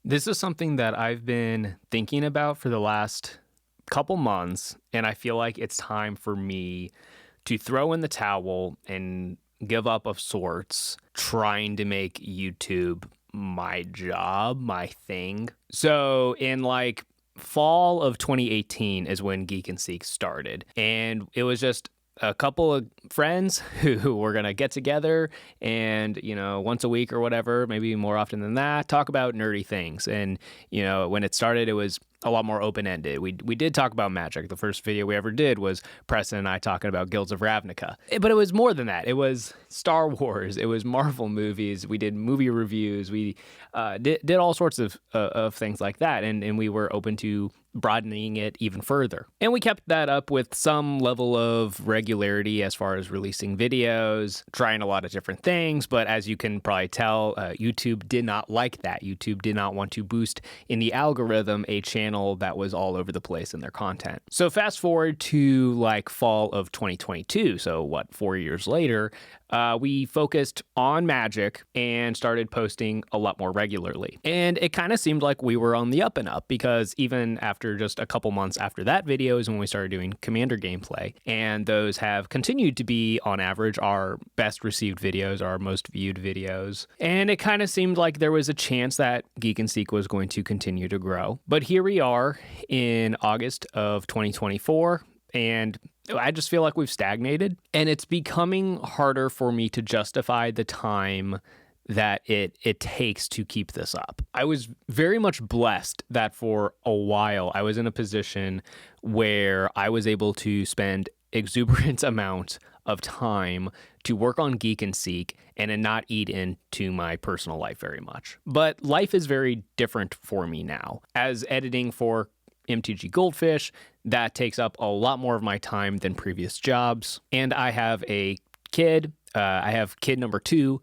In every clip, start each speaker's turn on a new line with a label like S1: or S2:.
S1: This is something that I've been thinking about for the last couple months, and I feel like it's time for me to throw in the towel and give up of sorts, trying to make YouTube my job, my thing. So in like fall of 2018 is when Geek and Seek started, and it was just a couple of friends who were going to get together and, once a week or whatever, maybe more often than that, talk about nerdy things. And, when it started, it was a lot more open-ended. We did talk about magic. The first video we ever did was Preston and I talking about Guilds of Ravnica. But it was more than that. It was Star Wars. It was Marvel movies. We did movie reviews. We did all sorts of things like that. And we were open to broadening it even further. And we kept that up with some level of regularity as far as releasing videos, trying a lot of different things. But as you can probably tell, YouTube did not like that. YouTube did not want to boost in the algorithm a channel that was all over the place in their content. So fast forward to like fall of 2022. So 4 years later, we focused on Magic and started posting a lot more regularly. And it kind of seemed like we were on the up and up, because even after just a couple months after that video is when we started doing Commander gameplay. And those have continued to be, on average, our best received videos, our most viewed videos. And it kind of seemed like there was a chance that Geek and Seek was going to continue to grow. But here we are in August of 2024, and I just feel like we've stagnated, and it's becoming harder for me to justify the time that it takes to keep this up. I was very much blessed that for a while I was in a position where I was able to spend exuberant amount of time to work on Geek and Seek and then not eat into my personal life very much. But life is very different for me now. As editing for MTG Goldfish, that takes up a lot more of my time than previous jobs. And I have a kid. I have kid number 2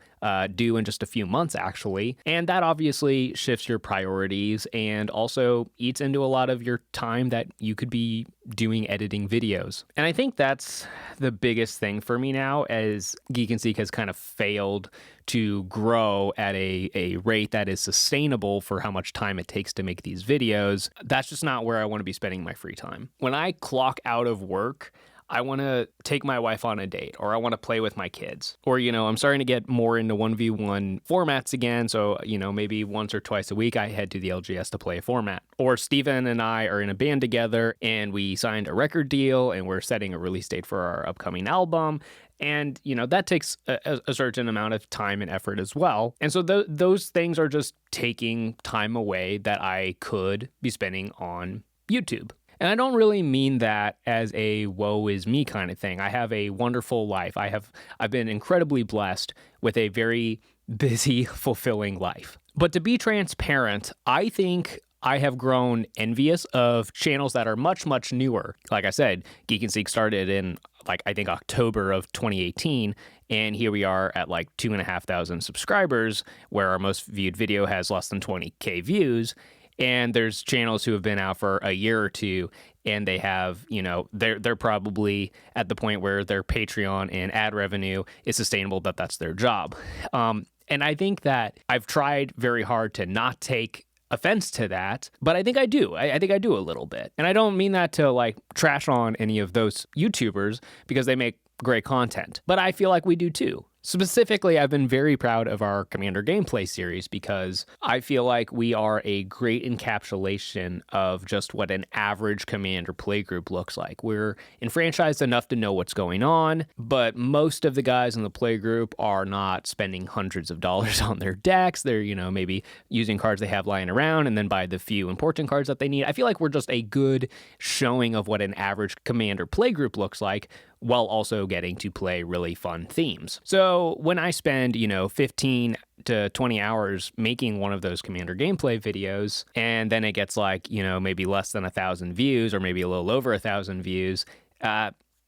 S1: due in just a few months, actually. And that obviously shifts your priorities and also eats into a lot of your time that you could be doing editing videos. And I think that's the biggest thing for me now, as Geek and Seek has kind of failed to grow at a rate that is sustainable for how much time it takes to make these videos. That's just not where I want to be spending my free time. When I clock out of work, I want to take my wife on a date, or I want to play with my kids. Or, I'm starting to get more into 1v1 formats again. So, maybe once or twice a week I head to the LGS to play a format. Or Steven and I are in a band together and we signed a record deal and we're setting a release date for our upcoming album. And, that takes a certain amount of time and effort as well. And so those things are just taking time away that I could be spending on YouTube. And I don't really mean that as a woe is me kind of thing. I have a wonderful life. I've been incredibly blessed with a very busy, fulfilling life. But to be transparent, I think I have grown envious of channels that are much, much newer. Like I said, Geek and Seek started in I think October of 2018, and here we are at 2,500 subscribers, where our most viewed video has less than 20K views. And there's channels who have been out for a year or two, and they have, they're probably at the point where their Patreon and ad revenue is sustainable, that's their job. And I think that I've tried very hard to not take offense to that, but I think I do. I think I do a little bit. And I don't mean that to trash on any of those YouTubers, because they make great content, but I feel like we do too. Specifically, I've been very proud of our Commander gameplay series, because I feel like we are a great encapsulation of just what an average Commander playgroup looks like. We're enfranchised enough to know what's going on, but most of the guys in the playgroup are not spending hundreds of dollars on their decks. They're, maybe using cards they have lying around and then buy the few important cards that they need. I feel like we're just a good showing of what an average Commander playgroup looks like, while also getting to play really fun themes. So when I spend, 15 to 20 hours making one of those Commander gameplay videos, and then it gets maybe less than 1,000 views, or maybe a little over 1,000 views,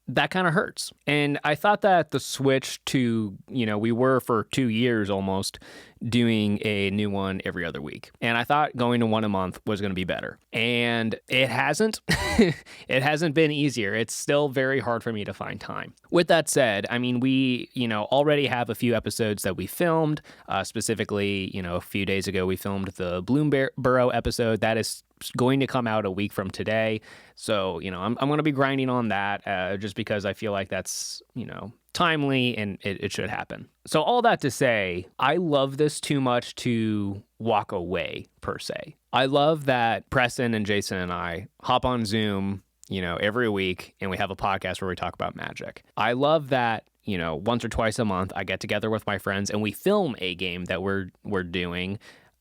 S1: that kind of hurts. And I thought that the switch to, we were for 2 years almost doing a new one every other week. And I thought going to one a month was going to be better. And it hasn't. It hasn't been easier. It's still very hard for me to find time. With that said, I mean, we, already have a few episodes that we filmed. Specifically, a few days ago, we filmed the Bloomberg episode. That is going to come out a week from today. So, I'm going to be grinding on that just because I feel like that's, timely and it should happen. So all that to say, I love this too much to walk away per se. I love that Preston and Jason and I hop on Zoom, every week and we have a podcast where we talk about Magic. I love that, once or twice a month I get together with my friends and we film a game that we're doing.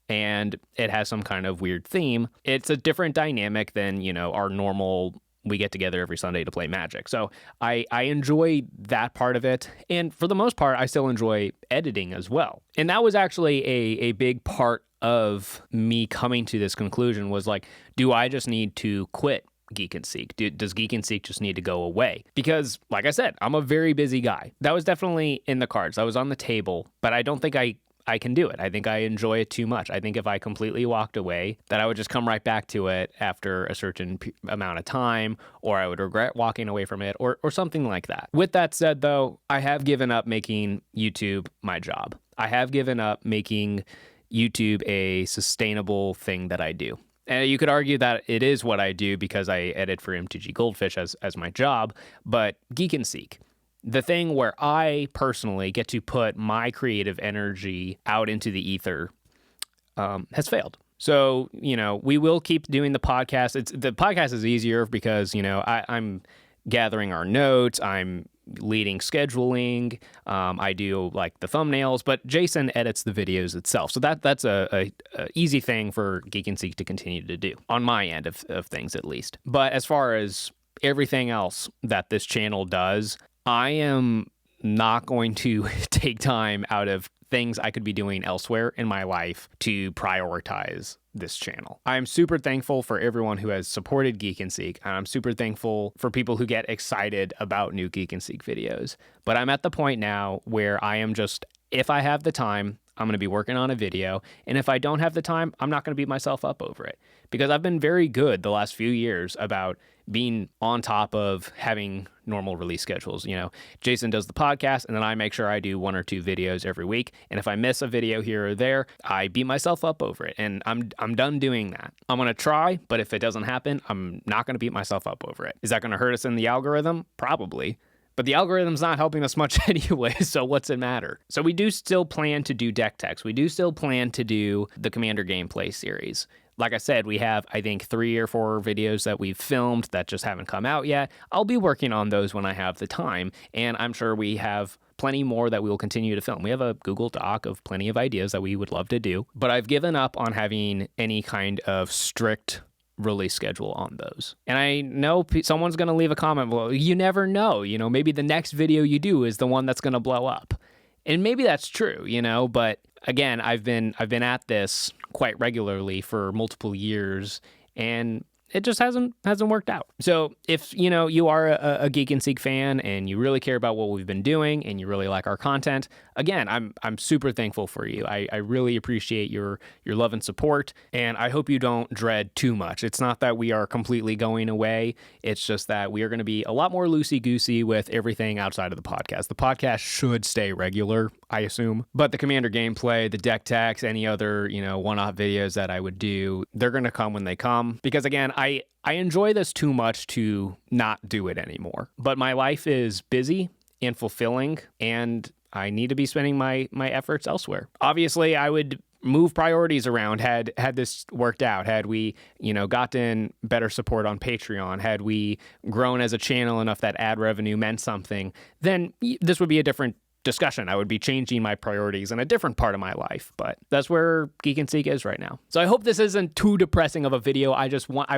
S1: And it has some kind of weird theme. It's a different dynamic than, our normal, we get together every Sunday to play Magic. So I enjoy that part of it. And for the most part, I still enjoy editing as well. And that was actually a big part of me coming to this conclusion was like, do I just need to quit Geek and Seek? Does Geek and Seek just need to go away? Because, like I said, I'm a very busy guy. That was definitely in the cards. That was on the table, but I don't think I can do it. I think I enjoy it too much. I think if I completely walked away, that I would just come right back to it after a certain amount of time, or I would regret walking away from it, or something like that. With that said, though, I have given up making YouTube my job. I have given up making YouTube a sustainable thing that I do. And you could argue that it is what I do because I edit for MTG Goldfish as my job, but Geek and Seek, the thing where I personally get to put my creative energy out into the ether, has failed. So, we will keep doing the podcast. The podcast is easier because, I'm gathering our notes. I'm leading scheduling. I do like the thumbnails, but Jason edits the videos itself. So that's a easy thing for Geek and Seek to continue to do on my end of things, at least. But as far as everything else that this channel does, I am not going to take time out of things I could be doing elsewhere in my life to prioritize this channel. I'm super thankful for everyone who has supported Geek and Seek, and I'm super thankful for people who get excited about new Geek and Seek videos. But I'm at the point now where I am just, if I have the time, I'm going to be working on a video. And if I don't have the time, I'm not going to beat myself up over it. Because I've been very good the last few years about being on top of having normal release schedules. Jason does the podcast, and then I make sure I do 1 or 2 videos every week. And if I miss a video here or there, I beat myself up over it. And I'm done doing that. I'm going to try, but if it doesn't happen, I'm not going to beat myself up over it. Is that going to hurt us in the algorithm? Probably. But the algorithm's not helping us much anyway, so what's it matter? So we do still plan to do deck techs. We do still plan to do the Commander gameplay series. Like I said, we have, I think, 3 or 4 videos that we've filmed that just haven't come out yet. I'll be working on those when I have the time, and I'm sure we have plenty more that we will continue to film. We have a Google Doc of plenty of ideas that we would love to do, but I've given up on having any kind of strict release schedule on those. And I know someone's going to leave a comment, well, you never know, maybe the next video you do is the one that's going to blow up. And maybe that's true, but again, I've been at this quite regularly for multiple years, and it just hasn't worked out. So if, you are a Geek and Seek fan and you really care about what we've been doing and you really like our content, again, I'm super thankful for you. I really appreciate your love and support, and I hope you don't dread too much. It's not that we are completely going away. It's just that we are going to be a lot more loosey-goosey with everything outside of the podcast. The podcast should stay regular, I assume. But the Commander gameplay, the deck techs, any other, one-off videos that I would do, they're going to come when they come. Because again, I enjoy this too much to not do it anymore. But my life is busy and fulfilling, and I need to be spending my efforts elsewhere. Obviously, I would move priorities around had this worked out, had we, gotten better support on Patreon, had we grown as a channel enough that ad revenue meant something, then this would be a different discussion. I would be changing my priorities in a different part of my life, but that's where Geek and Seek is right now. So I hope this isn't too depressing of a video. I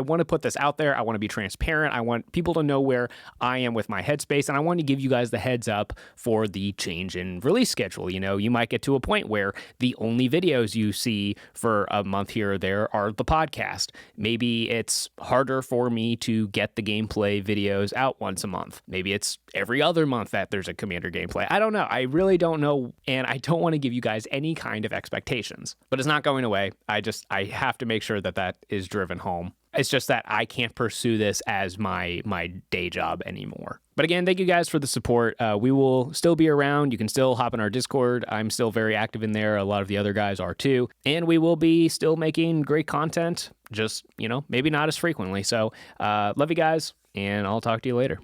S1: want to put this out there. I want to be transparent. I want people to know where I am with my headspace, and I want to give you guys the heads up for the change in release schedule. You know, you might get to a point where the only videos you see for a month here or there are the podcast. Maybe it's harder for me to get the gameplay videos out once a month. Maybe it's every other month that there's a Commander gameplay. I don't know. I really don't know, and I don't want to give you guys any kind of expectations. But it's not going away. I have to make sure that that is driven home. It's just that I can't pursue this as my day job anymore. But again, thank you guys for the support. We will still be around. You can still hop in our Discord. I'm still very active in there. A lot of the other guys are too. And we will be still making great content, just, maybe not as frequently. So love you guys, and I'll talk to you later.